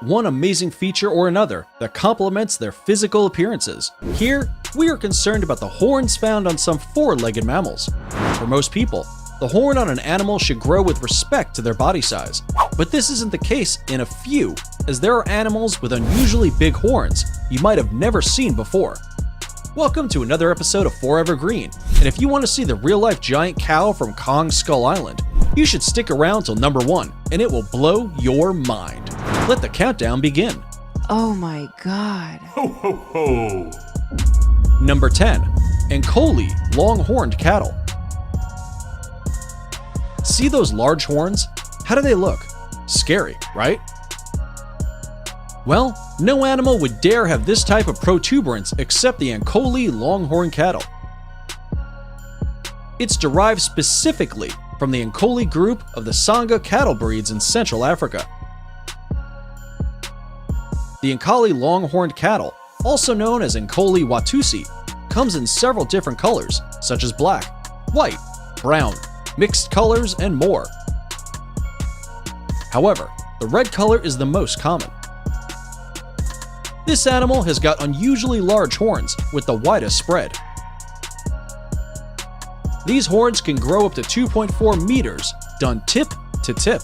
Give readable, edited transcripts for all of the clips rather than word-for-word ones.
one amazing feature or another that complements their physical appearances. Here, we are concerned about the horns found on some four-legged mammals. For most people, the horn on an animal should grow with respect to their body size, but this isn't the case in a few, as there are animals with unusually big horns you might have never seen before. Welcome to another episode of Forever Green, and if you want to see the real-life giant cow from Kong Skull Island, you should stick around till number 1, and it will blow your mind. Let the countdown begin. Oh my god. Ho ho ho! Number 10. Ankole long-horned cattle. See those large horns? How do they look? Scary, right? Well, no animal would dare have this type of protuberance except the Ankole longhorn cattle. It's derived specifically from the Ankole group of the Sangha cattle breeds in Central Africa. The Ankole longhorned cattle, also known as Ankole Watusi, comes in several different colors, such as black, white, brown, mixed colors, and more. However, the red color is the most common. This animal has got unusually large horns with the widest spread. These horns can grow up to 2.4 meters, done tip to tip.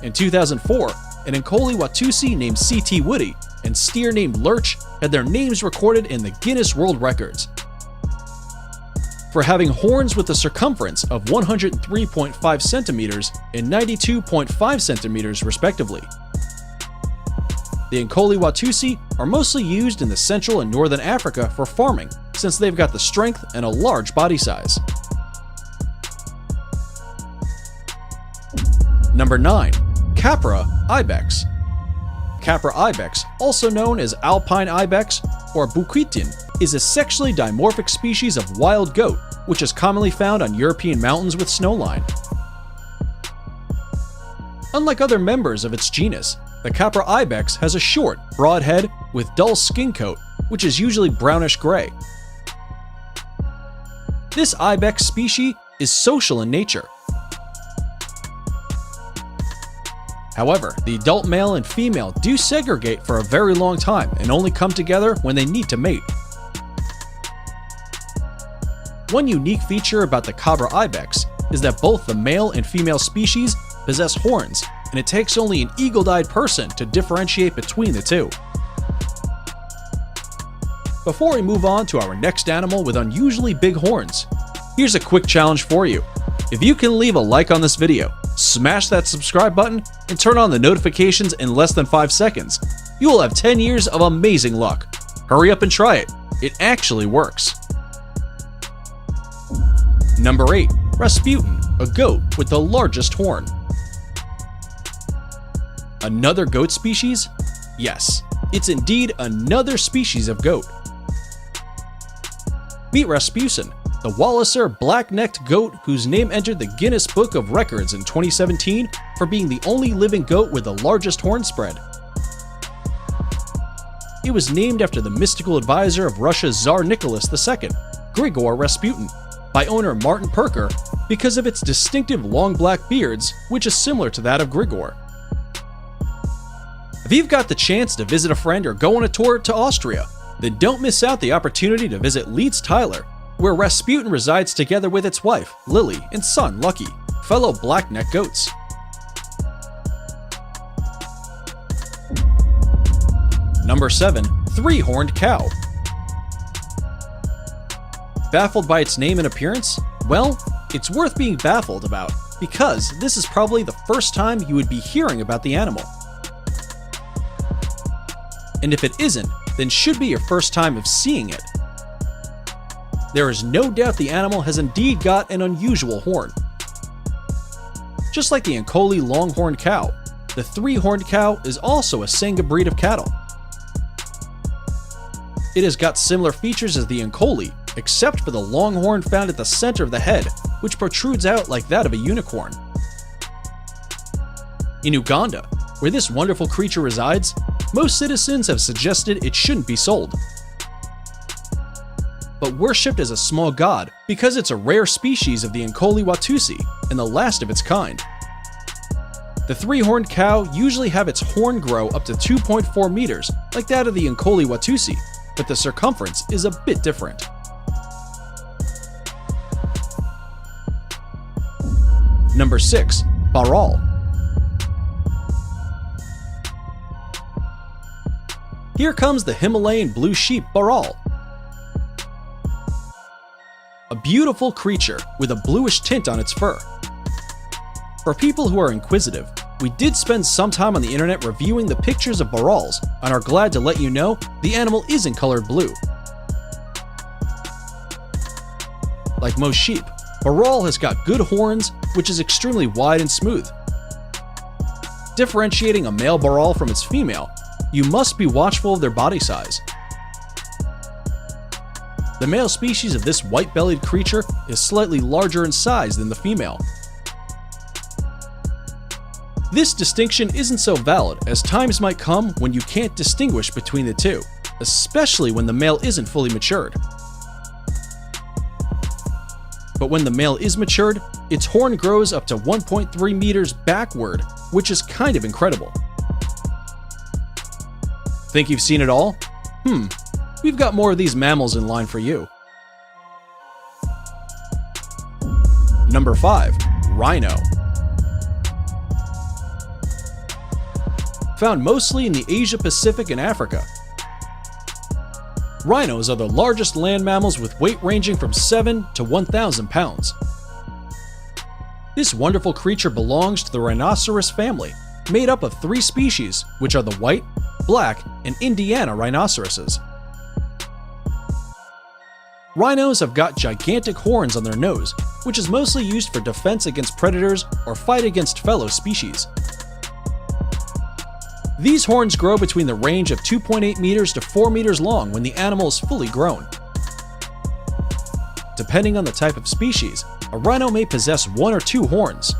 In 2004, an Ankole Watusi named C.T. Woody and steer named Lurch had their names recorded in the Guinness World Records for having horns with a circumference of 103.5 centimeters and 92.5 centimeters respectively. The Ankole Watusi are mostly used in the Central and Northern Africa for farming, since they've got the strength and a large body size. Number 9. Capra ibex. Capra ibex, also known as alpine ibex or buquitin, is a sexually dimorphic species of wild goat, which is commonly found on European mountains with snowline. Unlike other members of its genus, the Capra ibex has a short, broad head with dull skin coat, which is usually brownish-gray. This ibex species is social in nature. However, the adult male and female do segregate for a very long time and only come together when they need to mate. One unique feature about the Capra ibex is that both the male and female species possess horns, and it takes only an eagle-eyed person to differentiate between the two. Before we move on to our next animal with unusually big horns, here's a quick challenge for you. If you can leave a like on this video, smash that subscribe button, and turn on the notifications in less than 5 seconds, you will have 10 years of amazing luck. Hurry up and try it. It actually works. Number 8. Rasputin, a goat with the largest horn. Another goat species? Yes, it's indeed another species of goat. Meet Rasputin, the Walliser black-necked goat whose name entered the Guinness Book of Records in 2017 for being the only living goat with the largest horn spread. It was named after the mystical advisor of Russia's Tsar Nicholas II, Grigor Rasputin, by owner Martin Perker because of its distinctive long black beards, which is similar to that of Grigor. If you've got the chance to visit a friend or go on a tour to Austria, then don't miss out the opportunity to visit Leeds, Tyler, where Rasputin resides together with its wife, Lily, and son, Lucky, fellow black-neck goats. Number 7. Three-horned cow. Baffled by its name and appearance? Well, it's worth being baffled about, because this is probably the first time you would be hearing about the animal. And if it isn't, then should be your first time of seeing it. There is no doubt the animal has indeed got an unusual horn. Just like the Ankole longhorned cow, the three-horned cow is also a Sangha breed of cattle. It has got similar features as the Ankole, except for the long horn found at the center of the head, which protrudes out like that of a unicorn. In Uganda, where this wonderful creature resides, most citizens have suggested it shouldn't be sold, but worshipped as a small god because it's a rare species of the Ankole Watusi and the last of its kind. The three-horned cow usually have its horn grow up to 2.4 meters, like that of the Ankole Watusi, but the circumference is a bit different. Number 6. Baral. Here comes the Himalayan blue sheep Baral. A beautiful creature with a bluish tint on its fur. For people who are inquisitive, we did spend some time on the internet reviewing the pictures of Barals and are glad to let you know the animal isn't colored blue. Like most sheep, Baral has got good horns, which is extremely wide and smooth. Differentiating a male Baral from its female, you must be watchful of their body size. The male species of this white-bellied creature is slightly larger in size than the female. This distinction isn't so valid, as times might come when you can't distinguish between the two, especially when the male isn't fully matured. But when the male is matured, its horn grows up to 1.3 meters backward, which is kind of incredible. Think you've seen it all? We've got more of these mammals in line for you. Number 5. Rhino. Found mostly in the Asia-Pacific and Africa. Rhinos are the largest land mammals with weight ranging from 7 to 1,000 pounds. This wonderful creature belongs to the rhinoceros family, made up of 3 species, which are the white, black, and Indiana rhinoceroses. Rhinos have got gigantic horns on their nose, which is mostly used for defense against predators or fight against fellow species. These horns grow between the range of 2.8 meters to 4 meters long when the animal is fully grown. Depending on the type of species, a rhino may possess 1 or 2 horns.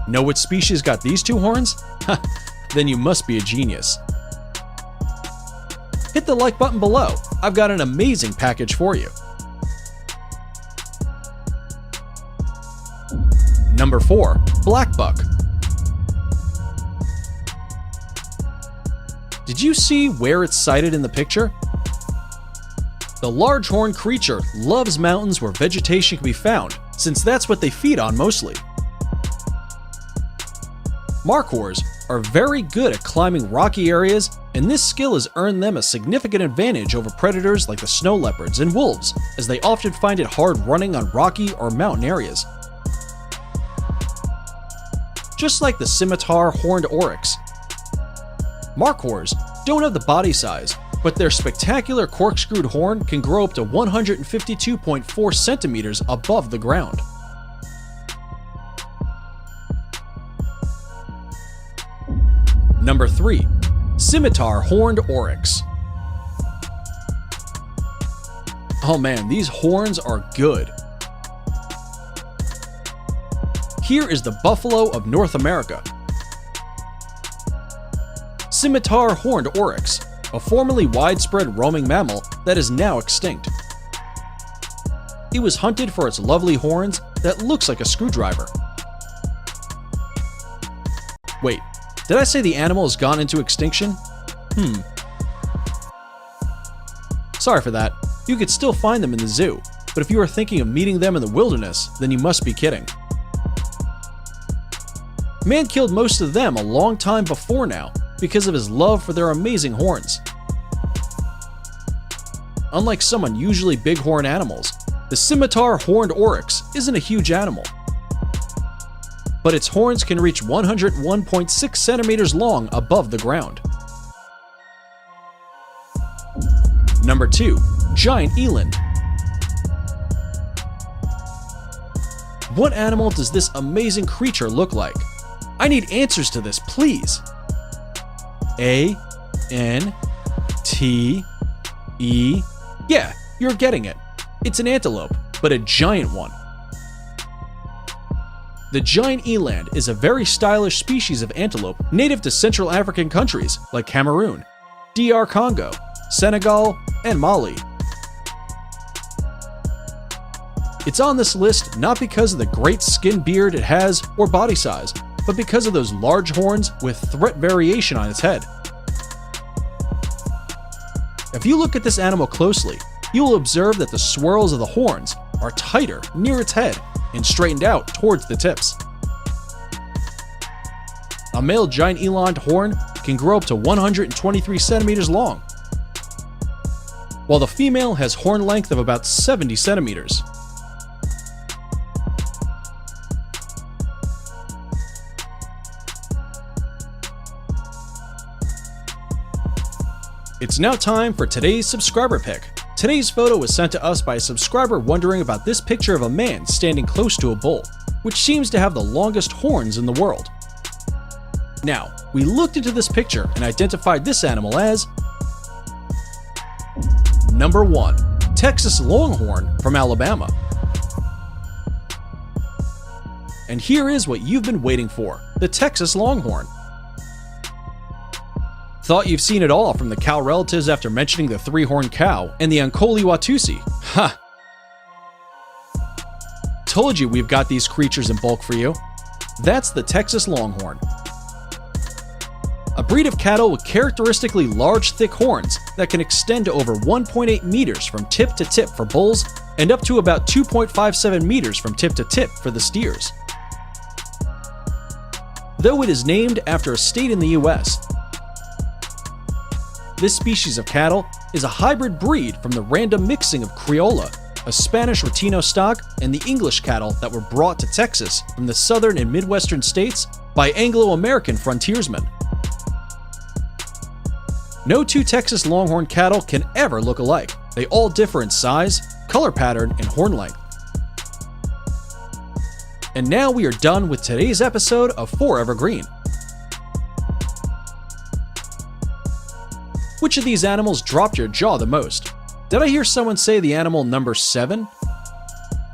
Know which species got these 2 horns? Then you must be a genius. Hit the like button below. I've got an amazing package for you. Number 4. Black buck. Did you see where it's sighted in the picture? The large horned creature loves mountains where vegetation can be found, since that's what they feed on mostly. Markhors are very good at climbing rocky areas, and this skill has earned them a significant advantage over predators like the snow leopards and wolves, as they often find it hard running on rocky or mountain areas. Just like the scimitar horned oryx, Markhors don't have the body size, but their spectacular corkscrewed horn can grow up to 152.4 centimeters above the ground. Number 3. Scimitar horned oryx. Oh man, these horns are good. Here is the buffalo of North America. Scimitar horned oryx, a formerly widespread roaming mammal that is now extinct. It was hunted for its lovely horns that looks like a screwdriver. Wait, did I say the animal has gone into extinction? Sorry for that. You could still find them in the zoo, but if you are thinking of meeting them in the wilderness, then you must be kidding. Man killed most of them a long time before now because of his love for their amazing horns. Unlike some unusually bighorn animals, the scimitar horned oryx isn't a huge animal, but its horns can reach 101.6 centimeters long above the ground. Number 2. Giant eland. What animal does this amazing creature look like? I need answers to this, please. A-N-T-E. Yeah, you're getting it. It's an antelope, but a giant one. The giant eland is a very stylish species of antelope native to Central African countries like Cameroon, DR Congo, Senegal, and Mali. It's on this list not because of the great skin beard it has or body size, but because of those large horns with threat variation on its head. If you look at this animal closely, you will observe that the swirls of the horns are tighter near its head and straightened out towards the tips. A male giant eland horn can grow up to 123 centimeters long, while the female has horn length of about 70 centimeters. It's now time for today's subscriber pick. Today's photo was sent to us by a subscriber wondering about this picture of a man standing close to a bull, which seems to have the longest horns in the world. Now, we looked into this picture and identified this animal as number 1, Texas Longhorn from Alabama. And here is what you've been waiting for, the Texas Longhorn. Thought you've seen it all from the cow relatives after mentioning the three-horned cow and the Ankoli Watusi. Ha! Told you we've got these creatures in bulk for you. That's the Texas Longhorn. A breed of cattle with characteristically large, thick horns that can extend to over 1.8 meters from tip to tip for bulls and up to about 2.57 meters from tip to tip for the steers. Though it is named after a state in the US, this species of cattle is a hybrid breed from the random mixing of Criolla, a Spanish Latino stock, and the English cattle that were brought to Texas from the southern and midwestern states by Anglo-American frontiersmen. No two Texas Longhorn cattle can ever look alike. They all differ in size, color pattern, and horn length. And now we are done with today's episode of Forever Green. Which of these animals dropped your jaw the most? Did I hear someone say the animal number 7?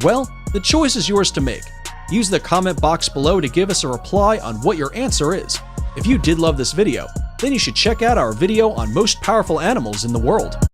Well, the choice is yours to make. Use the comment box below to give us a reply on what your answer is. If you did love this video, then you should check out our video on most powerful animals in the world.